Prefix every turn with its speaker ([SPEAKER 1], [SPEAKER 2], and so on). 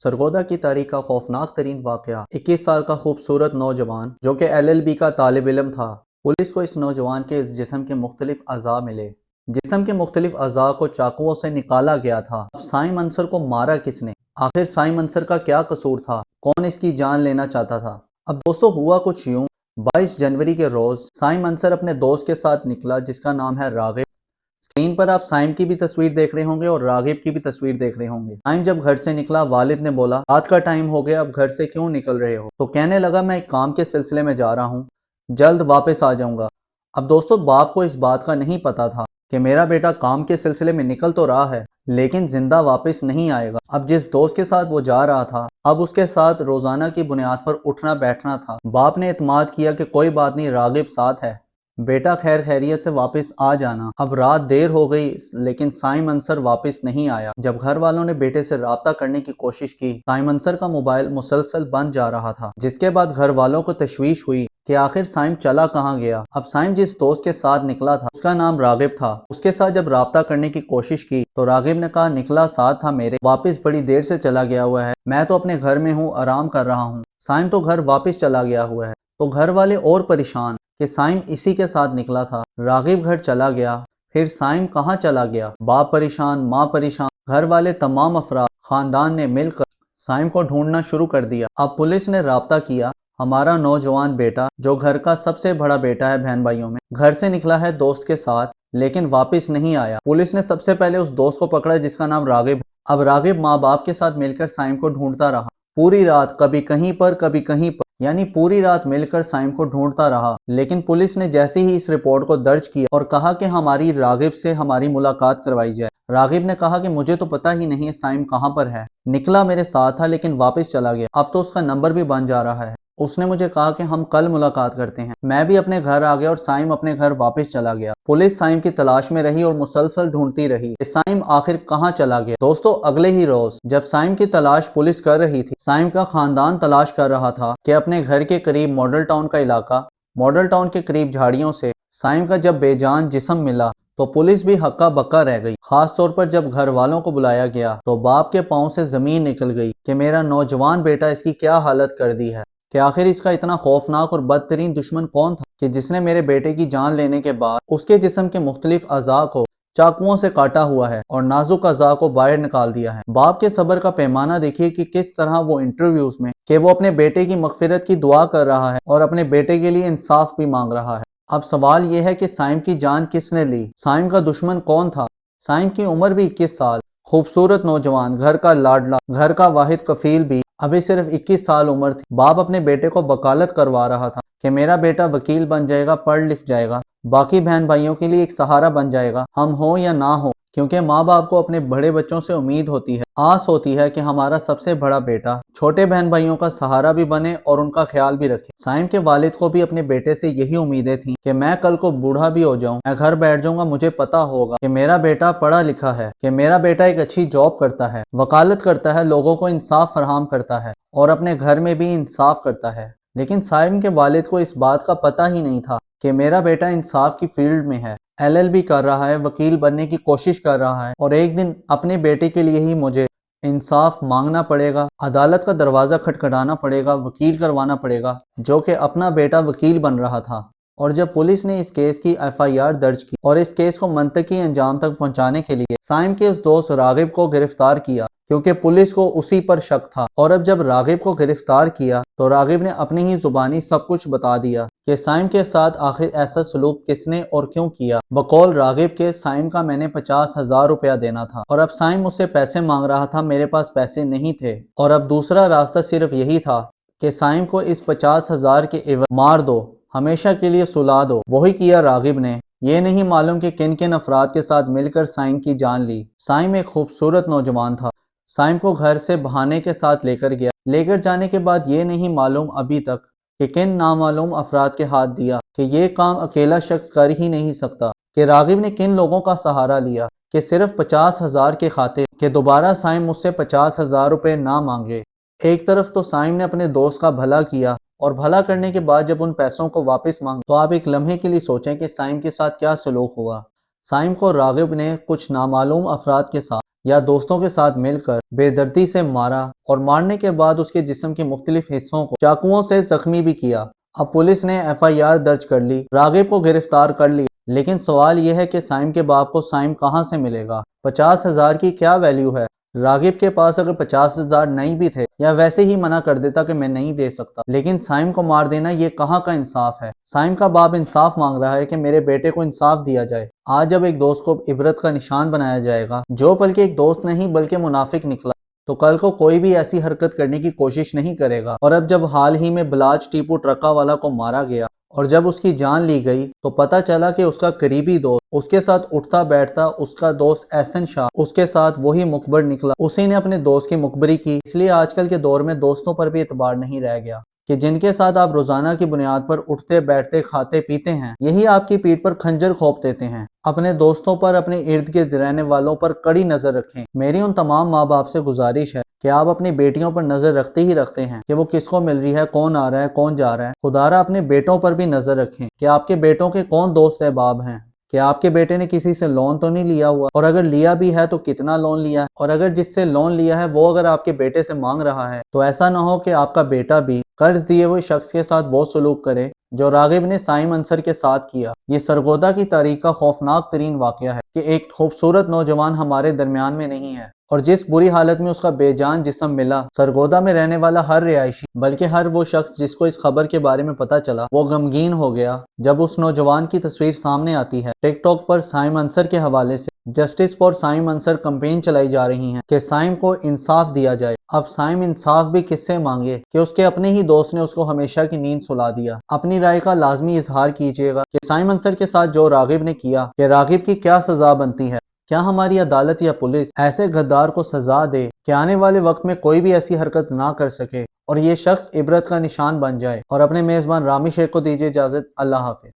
[SPEAKER 1] سرگودا کی تاریخ کا خوفناک ترین واقعہ 21 سال کا خوبصورت نوجوان جو کہ LLB کا طالب علم تھا۔ پولیس کو اس نوجوان کے اس جسم کے مختلف اعضاء ملے۔ جسم کے مختلف اعضاء کو چاقوؤں سے نکالا گیا تھا۔ اب سائم انصر کو مارا کس نے؟ آخر سائم انصر کا کیا قصور تھا؟ کون اس کی جان لینا چاہتا تھا؟ اب دوستو ہوا کچھ یوں، 22 جنوری کے روز سائم انصر اپنے دوست کے ساتھ نکلا جس کا نام ہے راغب۔ اسکرین پر آپ سائم کی بھی تصویر دیکھ رہے ہوں گے اور راغب کی بھی تصویر دیکھ رہے ہوں گے۔ سائم جب گھر سے نکلا، والد نے بولا رات کا ٹائم ہو گیا، اب گھر سے کیوں نکل رہے ہو؟ تو کہنے لگا میں ایک کام کے سلسلے میں جا رہا ہوں، جلد واپس آ جاؤں گا۔ اب دوستو باپ کو اس بات کا نہیں پتا تھا کہ میرا بیٹا کام کے سلسلے میں نکل تو رہا ہے لیکن زندہ واپس نہیں آئے گا۔ اب جس دوست کے ساتھ وہ جا رہا تھا، اب اس کے ساتھ روزانہ کی بنیاد پر اٹھنا بیٹھنا تھا۔ باپ نے اعتماد کیا کہ کوئی بات نہیں، راغب ساتھ ہے، بیٹا خیر خیریت سے واپس آ جانا۔ اب رات دیر ہو گئی لیکن سائم انصر واپس نہیں آیا۔ جب گھر والوں نے بیٹے سے رابطہ کرنے کی کوشش کی، سائم انصر کا موبائل مسلسل بند جا رہا تھا، جس کے بعد گھر والوں کو تشویش ہوئی کہ آخر سائم چلا کہاں گیا۔ اب سائم جس دوست کے ساتھ نکلا تھا اس کا نام راغب تھا۔ اس کے ساتھ جب رابطہ کرنے کی کوشش کی تو راغب نے کہا نکلا ساتھ تھا میرے، واپس بڑی دیر سے چلا گیا ہوا ہے، میں تو اپنے گھر میں ہوں، آرام کر رہا ہوں۔ سائم تو گھر واپس چلا گیا ہوا ہے۔ تو گھر والے اور پریشان کہ سائم اسی کے ساتھ نکلا تھا، راغب گھر چلا گیا، پھر سائم کہاں چلا گیا؟ باپ پریشان، ماں پریشان، گھر والے تمام افراد خاندان نے مل کر سائم کو ڈھونڈنا شروع کر دیا۔ اب پولیس نے رابطہ کیا، ہمارا نوجوان بیٹا جو گھر کا سب سے بڑا بیٹا ہے بہن بھائیوں میں، گھر سے نکلا ہے دوست کے ساتھ لیکن واپس نہیں آیا۔ پولیس نے سب سے پہلے اس دوست کو پکڑا جس کا نام راغب۔ اب راغب ماں باپ کے ساتھ مل کر سائم کو ڈھونڈتا رہا پوری رات، کبھی کہیں پر کبھی کہیں پر، یعنی پوری رات مل کر سائم کو ڈھونڈتا رہا۔ لیکن پولیس نے جیسے ہی اس رپورٹ کو درج کیا اور کہا کہ ہماری راغب سے ہماری ملاقات کروائی جائے، راغب نے کہا کہ مجھے تو پتہ ہی نہیں ہے سائم کہاں پر ہے، نکلا میرے ساتھ تھا لیکن واپس چلا گیا، اب تو اس کا نمبر بھی بند جا رہا ہے، اس نے مجھے کہا کہ ہم کل ملاقات کرتے ہیں۔ میں بھی اپنے گھر آ گیا اور سائم اپنے گھر واپس چلا گیا۔ پولیس سائم کی تلاش میں رہی اور مسلسل ڈھونڈتی رہی کہ سائم آخر کہاں چلا گیا۔ دوستو اگلے ہی روز جب سائم کی تلاش پولیس کر رہی تھی، سائم کا خاندان تلاش کر رہا تھا کہ اپنے گھر کے قریب ماڈل ٹاؤن کا علاقہ، ماڈل ٹاؤن کے قریب جھاڑیوں سے سائم کا جب بے جان جسم ملا تو پولیس بھی ہکا بکا رہ گئی۔ خاص طور پر جب گھر والوں کو بلایا گیا تو باپ کے پاؤں سے زمین نکل گئی کہ میرا نوجوان بیٹا، اس کی کیا حالت کر دی ہے، کہ آخر اس کا اتنا خوفناک اور بدترین دشمن کون تھا کہ جس نے میرے بیٹے کی جان لینے کے بعد اس کے جسم کے مختلف اعضاء کو چاقوؤں سے کاٹا ہوا ہے اور نازک اعضاء کو باہر نکال دیا ہے۔ باپ کے صبر کا پیمانہ دیکھیے کہ کس طرح وہ انٹرویوز میں کہ وہ اپنے بیٹے کی مغفرت کی دعا کر رہا ہے اور اپنے بیٹے کے لیے انصاف بھی مانگ رہا ہے۔ اب سوال یہ ہے کہ سائم کی جان کس نے لی؟ سائم کا دشمن کون تھا؟ سائم کی عمر بھی 21 سال، خوبصورت نوجوان، گھر کا لاڈلا، گھر کا واحد کفیل بھی ابھی صرف 21 سال عمر تھی۔ باپ اپنے بیٹے کو وکالت کروا رہا تھا کہ میرا بیٹا وکیل بن جائے گا، پڑھ لکھ جائے گا، باقی بہن بھائیوں کے لیے ایک سہارا بن جائے گا، ہم ہوں یا نہ ہوں، کیونکہ ماں باپ کو اپنے بڑے بچوں سے امید ہوتی ہے، آس ہوتی ہے کہ ہمارا سب سے بڑا بیٹا چھوٹے بہن بھائیوں کا سہارا بھی بنے اور ان کا خیال بھی رکھے۔ سائم کے والد کو بھی اپنے بیٹے سے یہی امیدیں تھیں کہ میں کل کو بوڑھا بھی ہو جاؤں، میں گھر بیٹھ جاؤں گا، مجھے پتا ہوگا کہ میرا بیٹا پڑھا لکھا ہے، کہ میرا بیٹا ایک اچھی جاب کرتا ہے، وکالت کرتا ہے، لوگوں کو انصاف فراہم کرتا ہے اور اپنے گھر میں بھی انصاف کرتا ہے۔ لیکن سائم کے والد کو اس بات کا پتہ ہی نہیں تھا کہ میرا بیٹا انصاف کی فیلڈ میں ہے، LLB کر رہا ہے، وکیل بننے کی کوشش کر رہا ہے اور ایک دن اپنے بیٹے کے لیے ہی مجھے انصاف مانگنا پڑے گا، عدالت کا دروازہ کھٹکھٹانا پڑے گا، وکیل کروانا پڑے گا، جو کہ اپنا بیٹا وکیل بن رہا تھا۔ اور جب پولیس نے اس کیس کی FIR درج کی اور اس کیس کو منطقی انجام تک پہنچانے کے لیے سائم کے اس دوست راغب کو گرفتار کیا، کیونکہ پولیس کو اسی پر شک تھا، اور اب جب راغب کو گرفتار کیا تو راغب نے اپنی ہی زبانی سب کچھ بتا دیا کہ سائم کے ساتھ آخر ایسا سلوک کس نے اور کیوں کیا۔ بقول راغب کے سائم کا میں نے 50,000 روپیہ دینا تھا اور اب سائم مجھ سے پیسے مانگ رہا تھا، میرے پاس پیسے نہیں تھے، اور اب دوسرا راستہ صرف یہی تھا کہ سائم کو اس 50,000 کے عوض مار دو، ہمیشہ کے لیے سلا دو۔ وہی کیا راغب نے۔ یہ نہیں معلوم کہ کن کن افراد کے ساتھ مل کر سائم کی جان لی۔ سائم ایک خوبصورت نوجوان تھا۔ سائم کو گھر سے بہانے کے ساتھ لے کر گیا، لے کر جانے کے بعد یہ نہیں معلوم ابھی تک کہ کن نامعلوم افراد کے ہاتھ دیا، کہ یہ کام اکیلا شخص کر ہی نہیں سکتا، کہ راغب نے کن لوگوں کا سہارا لیا کہ صرف 50,000 کے خاطر کہ دوبارہ سائم مجھ سے 50,000 روپے نہ مانگے۔ ایک طرف تو سائم نے اپنے دوست کا بھلا کیا اور بھلا کرنے کے بعد جب ان پیسوں کو واپس مانگ تو آپ ایک لمحے کے لیے سوچیں کہ سائم کے ساتھ کیا سلوک ہوا۔ سائم کو راغب نے کچھ نامعلوم افراد کے ساتھ یا دوستوں کے ساتھ مل کر بے دردی سے مارا اور مارنے کے بعد اس کے جسم کے مختلف حصوں کو چاقوؤں سے زخمی بھی کیا۔ اب پولیس نے ایف آئی آر درج کر لی، راغب کو گرفتار کر لیا، لیکن سوال یہ ہے کہ سائم کے باپ کو سائم کہاں سے ملے گا؟ 50,000 کی کیا ویلیو ہے؟ راغب کے پاس اگر 50,000 نہیں بھی تھے یا ویسے ہی منع کر دیتا کہ میں نہیں دے سکتا، لیکن سائم کو مار دینا یہ کہاں کا انصاف ہے؟ سائم کا باپ انصاف مانگ رہا ہے کہ میرے بیٹے کو انصاف دیا جائے۔ آج جب ایک دوست کو عبرت کا نشان بنایا جائے گا جو بلکہ ایک دوست نہیں بلکہ منافق نکلا، تو کل کو کوئی بھی ایسی حرکت کرنے کی کوشش نہیں کرے گا۔ اور اب جب حال ہی میں بلاج ٹیپو ٹرکا والا کو مارا گیا اور جب اس کی جان لی گئی تو پتہ چلا کہ اس کا قریبی دوست، اس کے ساتھ اٹھتا بیٹھتا اس کا دوست احسن شاہ، اس کے ساتھ وہی مخبر نکلا، اسی نے اپنے دوست کی مخبری کی۔ اس لیے آج کل کے دور میں دوستوں پر بھی اعتبار نہیں رہ گیا کہ جن کے ساتھ آپ روزانہ کی بنیاد پر اٹھتے بیٹھتے کھاتے پیتے ہیں، یہی آپ کی پیٹھ پر کھنجر گھونپ دیتے ہیں۔ اپنے دوستوں پر، اپنے ارد گرد رہنے والوں پر کڑی نظر رکھیں۔ میری ان تمام ماں باپ سے گزارش ہے کہ آپ اپنی بیٹیوں پر نظر رکھتے ہی رکھتے ہیں کہ وہ کس کو مل رہی ہے، کون آ رہا ہے، کون جا رہا ہے۔ خدارا اپنے بیٹوں پر بھی نظر رکھیں کہ آپ کے بیٹوں کے کون دوست احباب ہیں، کہ آپ کے بیٹے نے کسی سے لون تو نہیں لیا ہوا، اور اگر لیا بھی ہے تو کتنا لون لیا ہے، اور اگر جس سے لون لیا ہے وہ اگر آپ کے بیٹے سے مانگ رہا ہے تو ایسا نہ ہو کہ آپ کا بیٹا بھی قرض دیے ہوئے شخص کے ساتھ وہ سلوک کرے جو راغب نے سائم انصر کے ساتھ کیا۔ یہ سرگودا کی تاریخ کا خوفناک ترین واقعہ ہے کہ ایک خوبصورت نوجوان ہمارے درمیان میں نہیں ہے، اور جس بری حالت میں اس کا بے جان جسم ملا، سرگودا میں رہنے والا ہر رہائشی بلکہ ہر وہ شخص جس کو اس خبر کے بارے میں پتا چلا وہ غمگین ہو گیا جب اس نوجوان کی تصویر سامنے آتی ہے۔ ٹک ٹاک پر سائم انصر کے حوالے سے justice for Saim Ansar campaign چلائی جا رہی ہیں کہ سائم کو انصاف دیا جائے۔ اب سائم انصاف بھی کس سے مانگے کہ اس کے اپنے ہی دوست نے اس کو ہمیشہ کی نیند سلا دیا۔ اپنی رائے کا لازمی اظہار کیجیے گا کہ سائم انصر کے ساتھ جو راغب نے کیا، کہ راغب کی کیا سزا بنتی ہے۔ کیا ہماری عدالت یا پولیس ایسے غدار کو سزا دے کہ آنے والے وقت میں کوئی بھی ایسی حرکت نہ کر سکے اور یہ شخص عبرت کا نشان بن جائے؟ اور اپنے میزبان رامی شیخ کو دیجیے اجازت۔ اللہ حافظ۔